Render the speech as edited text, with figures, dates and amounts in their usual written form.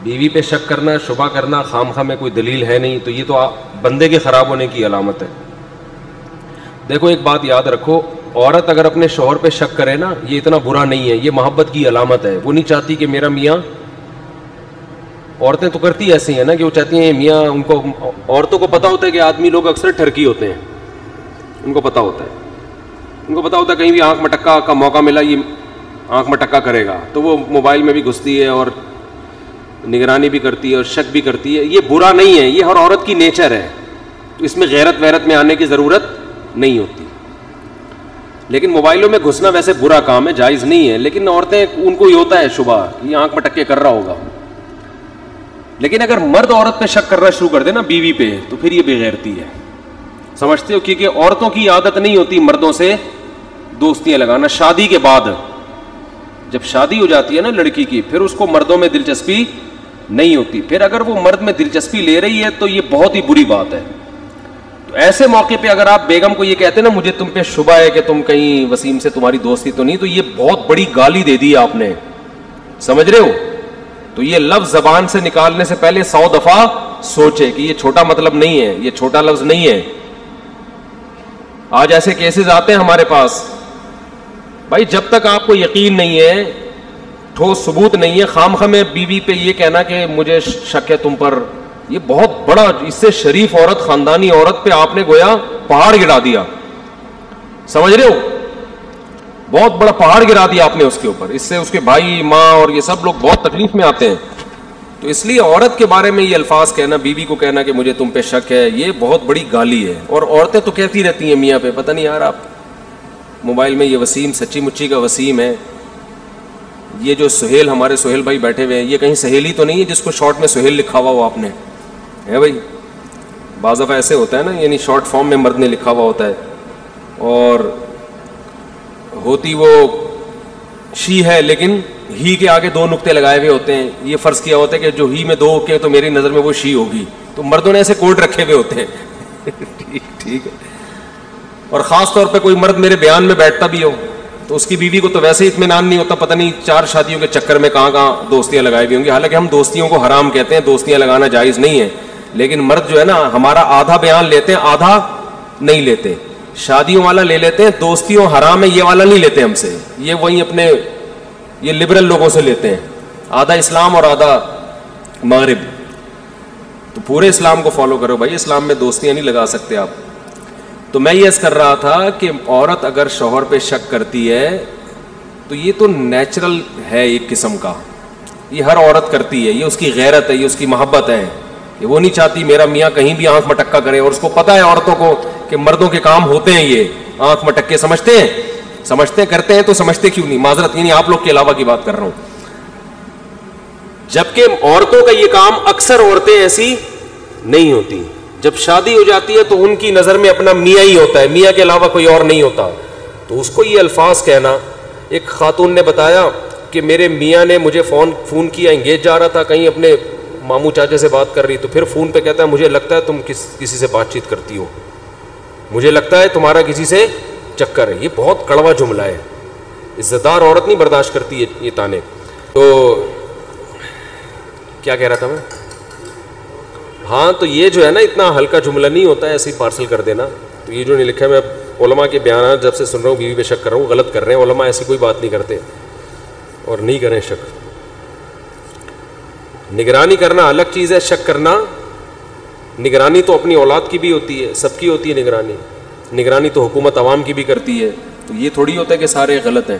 بیوی پہ شک کرنا, شبہ کرنا خام خواہ میں کوئی دلیل ہے نہیں, تو یہ تو بندے کے خراب ہونے کی علامت ہے. دیکھو ایک بات یاد رکھو, عورت اگر اپنے شوہر پہ شک کرے نا, یہ اتنا برا نہیں ہے, یہ محبت کی علامت ہے. وہ نہیں چاہتی کہ میرا میاں, عورتیں تو کرتی ایسی ہیں نا کہ وہ چاہتی ہیں میاں, ان کو عورتوں کو پتہ ہوتا ہے کہ آدمی لوگ اکثر ٹھرکی ہوتے ہیں, ان کو پتہ ہوتا ہے کہیں بھی آنکھ مٹکا کا موقع ملا یہ آنکھ مٹکا کرے گا, تو وہ موبائل میں بھی گھستی ہے اور نگرانی بھی کرتی ہے اور شک بھی کرتی ہے. یہ برا نہیں ہے, یہ ہر عورت کی نیچر ہے, اس میں غیرت ویرت میں آنے کی ضرورت نہیں ہوتی. لیکن موبائلوں میں گھسنا ویسے برا کام ہے, جائز نہیں ہے, لیکن عورتیں ان کو یہ ہوتا ہے شبہ یہ آنکھ مٹکے کر رہا ہوگا. لیکن اگر مرد عورت پہ شک کرنا شروع کر دے نا, بیوی پہ, تو پھر یہ بے غیرتی ہے, سمجھتے ہو, کیونکہ عورتوں کی عادت نہیں ہوتی مردوں سے دوستیاں لگانا. شادی کے بعد جب شادی ہو جاتی ہے نا لڑکی کی, پھر اس کو مردوں میں دلچسپی نہیں ہوتی. پھر اگر وہ مرد میں دلچسپی لے رہی ہے تو یہ بہت ہی بری بات ہے. تو ایسے موقع پہ اگر آپ بیگم کو یہ کہتے ہیں نا مجھے تم پہ شبہ ہے کہ تم کہیں وسیم سے تمہاری دوستی تو نہیں, تو یہ بہت بڑی گالی دے دی آپ نے, سمجھ رہے ہو. تو یہ لفظ زبان سے نکالنے سے پہلے 100 دفعہ سوچے کہ یہ چھوٹا مطلب نہیں ہے, یہ چھوٹا لفظ نہیں ہے. آج ایسے کیسز آتے ہیں ہمارے پاس, بھائی جب تک آپ کو یقین نہیں ہے, ٹھوس ثبوت نہیں ہے, خام خواہ میں بیوی پہ یہ کہنا کہ مجھے شک ہے تم پر, یہ بہت بڑا, اس سے شریف عورت, خاندانی عورت پہ آپ نے گویا پہاڑ گرا دیا, سمجھ رہے ہو, بہت بڑا پہاڑ گرا دیا آپ نے اس کے اوپر. اس سے اس کے بھائی ماں اور یہ سب لوگ بہت تکلیف میں آتے ہیں. تو اس لیے عورت کے بارے میں یہ الفاظ کہنا, بیوی کو کہنا کہ مجھے تم پہ شک ہے, یہ بہت بڑی گالی ہے. اور عورتیں تو کہتی رہتی ہیں میاں پہ, پتہ نہیں یار آپ موبائل میں یہ وسیم سچی مچی کا وسیم ہے, یہ جو سہیل ہمارے سہیل بھائی بیٹھے ہوئے ہیں, یہ کہیں سہیلی تو نہیں ہے جس کو شارٹ میں سہیل لکھا ہوا ہو آپ نے, ہے بھائی. بعض دفعہ ایسے ہوتا ہے نا, یعنی شارٹ فارم میں مرد نے لکھا ہوا ہوتا ہے, اور ہوتی وہ شی ہے لیکن ہی کے آگے 2 نقطے لگائے ہوئے ہوتے ہیں. یہ فرض کیا ہوتا ہے کہ جو ہی میں 2 کے تو میری نظر میں وہ شی ہوگی, تو مردوں نے ایسے کوڈ رکھے ہوئے ہوتے ہیں. ٹھیک ہے. اور خاص طور پہ کوئی مرد میرے بیان میں بیٹھتا بھی ہو تو اس کی بیوی کو تو ویسے ہی اطمینان نہیں ہوتا, پتہ نہیں 4 شادیوں کے چکر میں کہاں کہاں دوستیاں لگائی ہوئی ہوں گی. حالانکہ ہم دوستیوں کو حرام کہتے ہیں, دوستیاں لگانا جائز نہیں ہے, لیکن مرد جو ہے نا ہمارا آدھا بیان لیتے ہیں, آدھا نہیں لیتے. شادیوں والا لے لیتے ہیں, دوستیوں حرام ہے یہ والا نہیں لیتے ہم سے, یہ وہی اپنے یہ لبرل لوگوں سے لیتے ہیں, آدھا اسلام اور آدھا مغرب. تو پورے اسلام کو فالو کرو بھائی, اسلام میں دوستیاں نہیں لگا سکتے آپ. تو میں یہ عرض کر رہا تھا کہ عورت اگر شوہر پہ شک کرتی ہے تو یہ تو نیچرل ہے ایک قسم کا, یہ ہر عورت کرتی ہے, یہ اس کی غیرت ہے, یہ اس کی محبت ہے. یہ وہ نہیں چاہتی میرا میاں کہیں بھی آنکھ مٹکا کرے, اور اس کو پتہ ہے عورتوں کو کہ مردوں کے کام ہوتے ہیں یہ آنکھ مٹکے, سمجھتے کرتے ہیں, تو سمجھتے کیوں نہیں, معذرت یعنی آپ لوگ کے علاوہ کی بات کر رہا ہوں. جبکہ عورتوں کا یہ کام اکثر عورتیں ایسی نہیں ہوتی. جب شادی ہو جاتی ہے تو ان کی نظر میں اپنا میاں ہی ہوتا ہے, میاں کے علاوہ کوئی اور نہیں ہوتا. تو اس کو یہ الفاظ کہنا, ایک خاتون نے بتایا کہ میرے میاں نے مجھے فون کیا, انگیج جا رہا تھا کہیں اپنے ماموں چاچے سے بات کر رہی, تو پھر فون پہ کہتا ہے مجھے لگتا ہے تم کسی سے بات چیت کرتی ہو, مجھے لگتا ہے تمہارا کسی سے چکر ہے. یہ بہت کڑوا جملہ ہے, عزت دار عورت نہیں برداشت کرتی یہ تانے. تو کیا کہہ رہا تھا میں, ہاں تو یہ جو ہے نا اتنا ہلکا جملہ نہیں ہوتا ہے ایسے ہی پارسل کر دینا. تو یہ جو نہیں لکھا ہے, میں علماء کے بیانات جب سے سن رہا ہوں بیوی پہ شک کر رہا ہوں, غلط کر رہے ہیں علماء, ایسی کوئی بات نہیں کرتے اور نہیں کریں شک. نگرانی کرنا الگ چیز ہے, شک کرنا, نگرانی تو اپنی اولاد کی بھی ہوتی ہے, سب کی ہوتی ہے نگرانی. نگرانی تو حکومت عوام کی بھی کرتی ہے, تو یہ تھوڑی ہوتا ہے کہ سارے غلط ہیں.